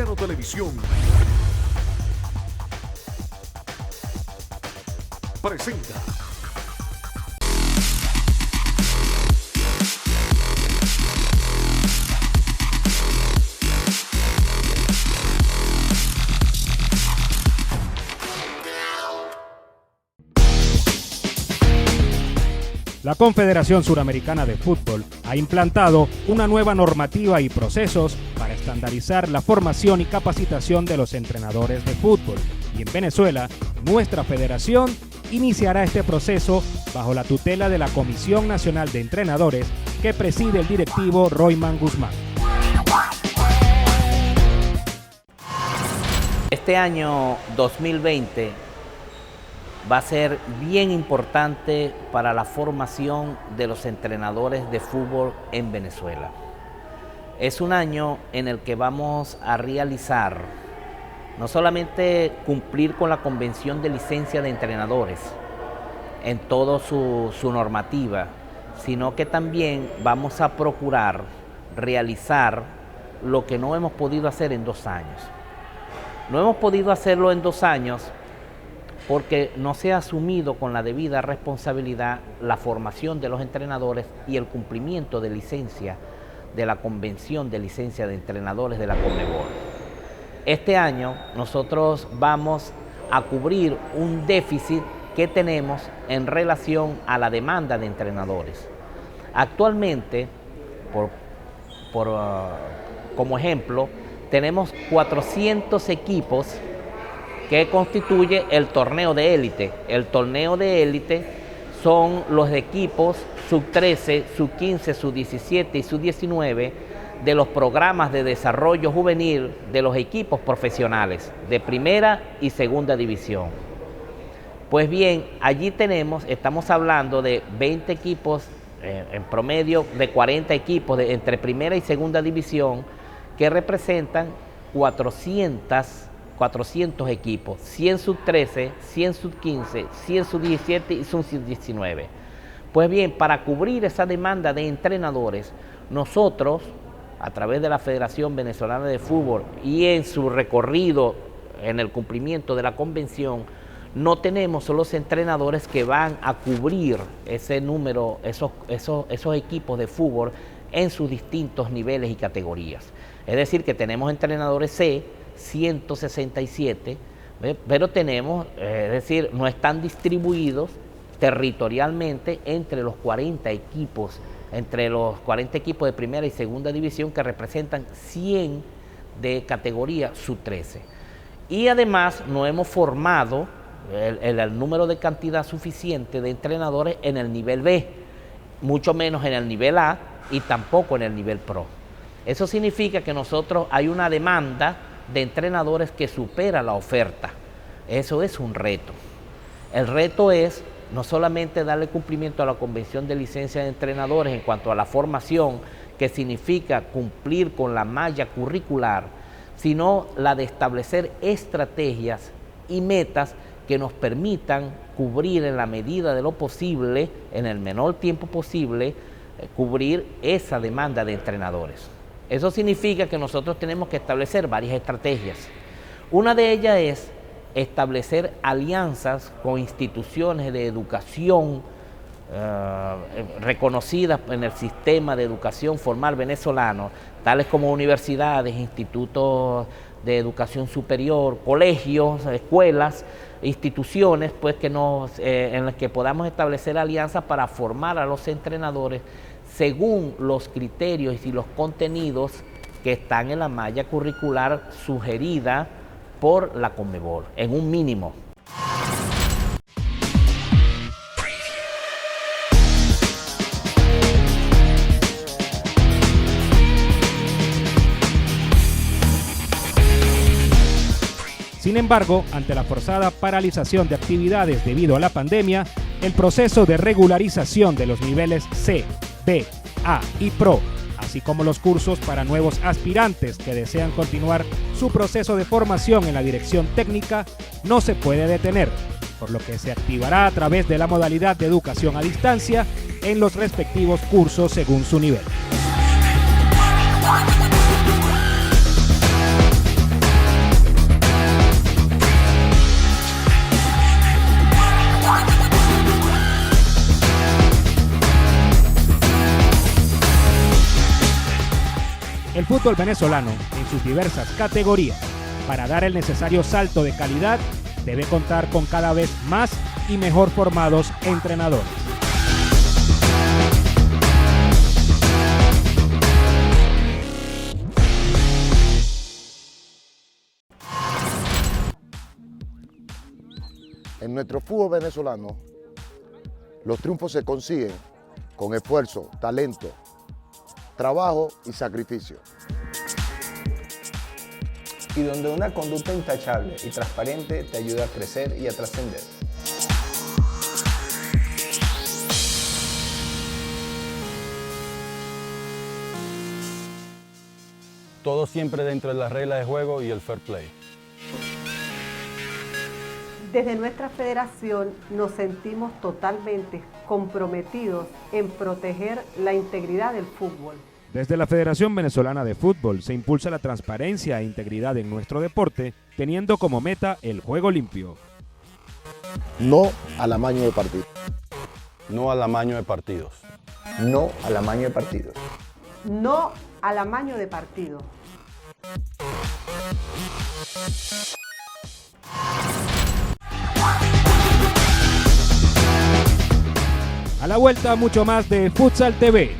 Cieno Televisión presenta La Confederación Suramericana de Fútbol ha implantado una nueva normativa y procesos para estandarizar la formación y capacitación de los entrenadores de fútbol. Y en Venezuela, nuestra federación iniciará este proceso bajo la tutela de la Comisión Nacional de Entrenadores que preside el directivo Royman Guzmán. Este año 2020 va a ser bien importante para la formación de los entrenadores de fútbol en Venezuela. Es un año en el que vamos a realizar, no solamente cumplir con la Convención de Licencia de Entrenadores en toda su normativa, sino que también vamos a procurar realizar lo que no hemos podido hacer en 2 años. No hemos podido hacerlo en 2 años porque no se ha asumido con la debida responsabilidad la formación de los entrenadores y el cumplimiento de licencia de la Convención de Licencia de Entrenadores de la Conmebol. Este año nosotros vamos a cubrir un déficit que tenemos en relación a la demanda de entrenadores. Actualmente, como ejemplo, tenemos 400 equipos que constituye el torneo de élite. El torneo de élite son los equipos sub-13, sub-15, sub-17 y sub-19 de los programas de desarrollo juvenil de los equipos profesionales de primera y segunda división. Pues bien, allí estamos hablando de 20 equipos, en promedio de 40 equipos entre primera y segunda división que representan 400 equipos, 100 sub-13, 100 sub-15, 100 sub-17 y 100 sub-19. Pues bien, para cubrir esa demanda de entrenadores, nosotros, a través de la Federación Venezolana de Fútbol y en su recorrido en el cumplimiento de la convención, no tenemos los entrenadores que van a cubrir ese número, esos equipos de fútbol en sus distintos niveles y categorías. Es decir, que tenemos entrenadores C, 167, pero tenemos, es decir, no están distribuidos territorialmente entre los 40 equipos, de primera y segunda división que representan 100 de categoría sub-13. Y además no hemos formado el número de cantidad suficiente de entrenadores en el nivel B, mucho menos en el nivel A y tampoco en el nivel Pro. Eso significa que hay una demanda de entrenadores que supera la oferta. Eso es un reto. El reto es no solamente darle cumplimiento a la Convención de Licencia de Entrenadores en cuanto a la formación, que significa cumplir con la malla curricular, sino la de establecer estrategias y metas que nos permitan cubrir en la medida de lo posible, en el menor tiempo posible, cubrir esa demanda de entrenadores. Eso significa que nosotros tenemos que establecer varias estrategias. Una de ellas es establecer alianzas con instituciones de educación reconocidas en el sistema de educación formal venezolano, tales como universidades, institutos de educación superior, colegios, escuelas, instituciones, pues en las que podamos establecer alianzas para formar a los entrenadores según los criterios y los contenidos que están en la malla curricular sugerida por la Conmebol, en un mínimo. Sin embargo, ante la forzada paralización de actividades debido a la pandemia, el proceso de regularización de los niveles C, B, A y Pro, así como los cursos para nuevos aspirantes que desean continuar su proceso de formación en la dirección técnica, no se puede detener, por lo que se activará a través de la modalidad de educación a distancia en los respectivos cursos según su nivel. fútbol venezolano en sus diversas categorías, para dar el necesario salto de calidad, debe contar con cada vez más y mejor formados entrenadores. En nuestro fútbol venezolano, los triunfos se consiguen con esfuerzo, talento, trabajo y sacrificio. Y donde una conducta intachable y transparente te ayuda a crecer y a trascender. Todo siempre dentro de las reglas de juego y el fair play. Desde nuestra federación nos sentimos totalmente comprometidos en proteger la integridad del fútbol. Desde la Federación Venezolana de Fútbol se impulsa la transparencia e integridad en nuestro deporte, teniendo como meta el juego limpio. No al amaño de partidos. No al amaño de partidos. No al amaño de partidos. No al amaño de partido. A la vuelta, mucho más de Futsal TV.